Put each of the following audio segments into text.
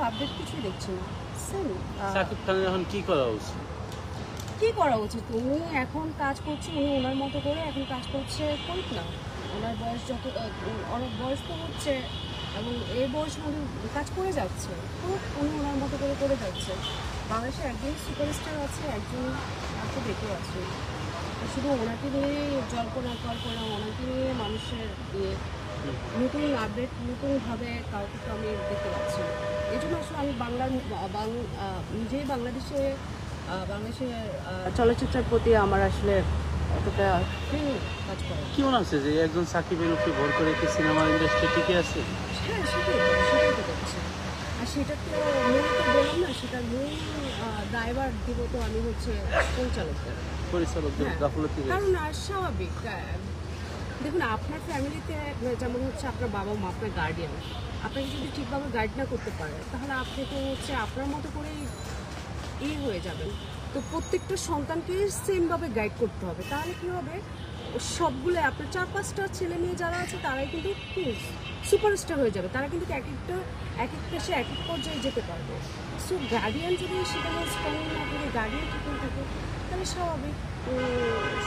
Update কিছুই দেখছি না। সাকিব খানের এখন কি করা উচিত? কি করা উচিত? উনি এখন কাজ করছে, উনি ওনার মতো করে এখন কাজ করছে, করুক না। ওনার বয়স যত, অনেক বয়স তো হচ্ছে এবং এই বয়স উনি কাজ করে যাচ্ছে, খুব উনি ওনার মতো করে করে যাচ্ছে। বাংলাদেশে একজন সুপারস্টার আছে, একজন আছে দেখেও আছে। শুধু ওনাকে নিয়ে জল্পনা কল্পনা, ওনাকে নিয়ে মানুষের নতুন আপডেট নতুনভাবে কাউকে তো আমি দেখতে পাচ্ছি। এই জন্য আসলে আমি নিজেই বাংলাদেশের চলচ্চিত্রের প্রতি আমার আসলে এতটা কাজ করে। কি মনে হচ্ছে যে একজন সাকিবের উপরে ভর করে কি সিনেমা ইন্ডাস্ট্রি টিকে আছে? হ্যাঁ, সেটাই তো দেখছি। আর সেটা তো মূল তো বললাম না, সেটার মূল ড্রাইভার দিব তো আমি হচ্ছে পরিচালকদের গাফলতি। কারণ স্বাভাবিক। দেখুন, আপনার ফ্যামিলিতে যেমন হচ্ছে আপনার বাবা মা, আপনার গার্ডিয়ান, আপনাকে যদি ঠিকভাবে গাইড না করতে পারে তাহলে আপনি তো হচ্ছে আপনার মতো করেই হয়ে যাবেন। তো প্রত্যেকটা সন্তানকে সেমভাবে গাইড করতে হবে, তাহলে কি হবে, সবগুলো আপনার 4-5টা ছেলে মেয়ে যারা আছে তারাই কিন্তু সুপারস্টার হয়ে যাবে। তারা কিন্তু এক একটা সে এক এক পর্যায়ে যেতে পারবে। সো গার্ডিয়ান যদি সেখানে স্ট্রং না থাকে, গার্ডিয়ান ঠিক না থাকে, তাহলে স্বাভাবিক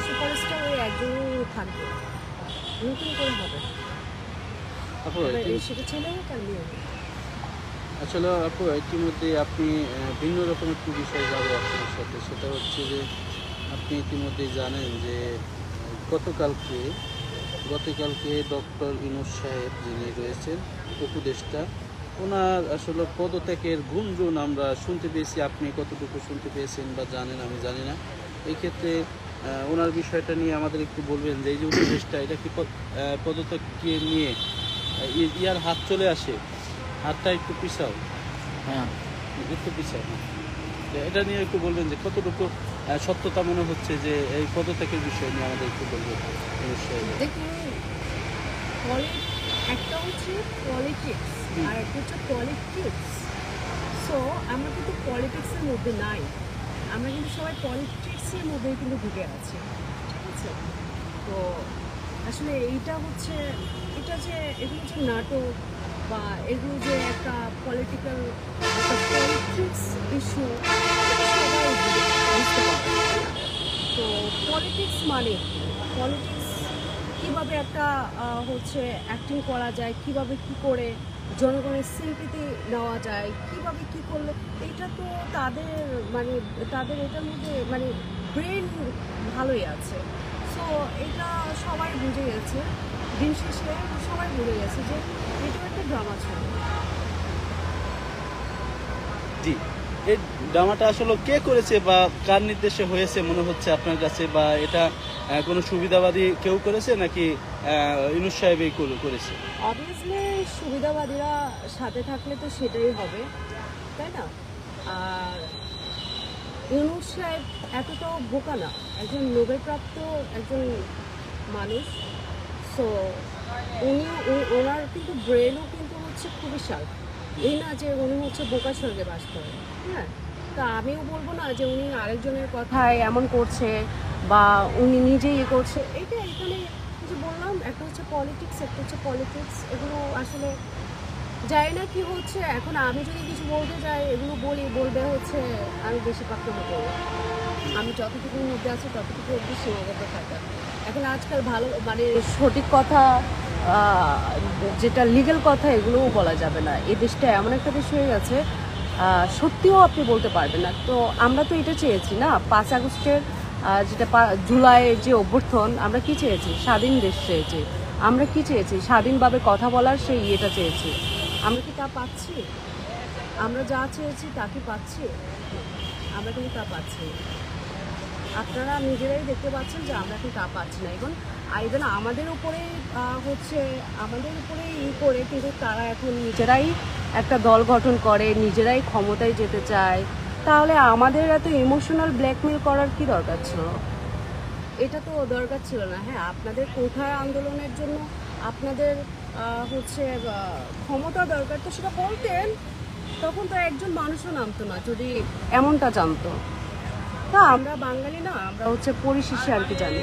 সুপারস্টার ওই একজনই থাকবে, নতুন করে হবে সেটা ছেলে হোক আর মেয়ে হোক। আসলে আপু, ইতিমধ্যে আপনি ভিন্ন রকম একটি বিষয় যাবো আপনার সাথে, সেটা হচ্ছে যে আপনি ইতিমধ্যেই জানেন যে গতকালকে ডক্টর ইউনূস সাহেব যিনি রয়েছেন উপদেষ্টা, ওনার আসলে পদত্যাগের গুঞ্জন আমরা শুনতে পেয়েছি। আপনি কতটুকু শুনতে পেয়েছেন বা জানেন আমি জানি না। এই ক্ষেত্রে ওনার বিষয়টা নিয়ে আমাদের একটু বলবেন যে এই যে উপদেষ্টা, এটা কি পদত্যাগকে নিয়ে ইয়ার হাত চলে আসে? হাতটা একটু পিছাও, হ্যাঁ একটু পিছাও, হ্যাঁ। এটা নিয়ে একটু বলবেন যে কতটুকু সত্যতা মনে হচ্ছে যে এই পদত্যাগের বিষয় নিয়ে আমাদের একটু বলবেন। দেখুন, একটা হচ্ছে পলিটিক্স আর একটা হচ্ছে পলিটিক্স। সো আমরা কিন্তু পলিটিক্সের মধ্যে নাই, আমরা কিন্তু সবাই পলিটিক্সের মধ্যেই কিন্তু ঢুকে আছি, ঠিক আছে? তো আসলে এটা হচ্ছে এগুলো যে নাটক বা এগুলো যে একটা পলিটিক্যাল পলিটিক্স ইস্যু, সবাই বুঝতে পারে। তো পলিটিক্স মানে পলিটিক্স কীভাবে একটা হচ্ছে অ্যাক্টিং করা যায়, কিভাবে কি করে জনগণের সিম্পিতি নেওয়া যায়, কিভাবে কি করলে, এটা তো তাদের এটার মধ্যে ব্রেন ভালোই আছে। সো এটা সবাই বুঝে গেছে, দিন শেষে সবাই বুঝে গেছে যে এটা একটা ড্রামা ছিল। জি, এই ড্রামাটা আসলে কে করেছে বা কার নির্দেশে হয়েছে মনে হচ্ছে আপনার কাছে? বা এটা কোনো সুবিধাবাদী কেউ করেছে নাকি ইউনূস সাহেবই করেছে? অবভিয়াসলি সুবিধাবাদীরা সাথে থাকলে তো সেটাই হবে, তাই না? আর ইউনূস সাহেব এতটাও বোকা না, একজন নোবেলপ্রাপ্ত একজন মানুষ। সো ওনার কিন্তু ব্রেনও কিন্তু হচ্ছে খুবই শার্প। এই না যে উনি হচ্ছে বোকার সঙ্গে বাস করেন, হ্যাঁ। তা আমিও বলবো না যে উনি আরেকজনের কথায় এমন করছে বা উনি নিজেই করছে। এখানে যে বললাম, একটা হচ্ছে পলিটিক্স, একটা হচ্ছে পলিটিক্স। এগুলো আসলে যাই না কি হচ্ছে, এখন আমি যদি কিছু বলতে যাই, এগুলো বলবে হচ্ছে আমি বেশি পাক্তব্য করবো। আমি যতটুকুর মধ্যে আছি ততটুকু অব্দি সীমাবদ্ধ থাকা। এখন আজকাল ভালো সঠিক কথা, যেটা লিগ্যাল কথা, এগুলোও বলা যাবে না। এই দেশটা এমন একটা দেশ হয়ে গেছে, সত্যিও আপনি বলতে পারবেন না। তো আমরা তো এটা চেয়েছি না, 5 আগস্টের যেটা জুলাইয়ের যে অভ্যর্থন, আমরা কি চেয়েছি? স্বাধীন দেশ চেয়েছি। আমরা কি চেয়েছি? স্বাধীনভাবে কথা বলার সেই ইয়েটা চেয়েছি। আমরা কি তা পাচ্ছি? আমরা যা চেয়েছি তা কি পাচ্ছি? আমরা কিন্তু তা পাচ্ছি। আপনারা নিজেরাই দেখতে পাচ্ছেন যে আমরা কিন্তু তা পাচ্ছি না। ইভেন আমাদের উপরেই করে, কিন্তু তারা এখন নিজেরাই একটা দল গঠন করে, নিজেরাই ক্ষমতায় যেতে চায়। তাহলে আমাদের এত ইমোশনাল ব্ল্যাকমেল করার কি দরকার ছিল? এটা তো দরকার ছিল না। হ্যাঁ, আপনাদের কোথায় আন্দোলনের জন্য আপনাদের ক্ষমতা দরকার, তো সেটা বলতেন। তখন তো একজন মানুষও নামতো না যদি এমনটা জানতো। তা আমরা বাঙালি না, আমরা পরিশেষে আর কি জানি।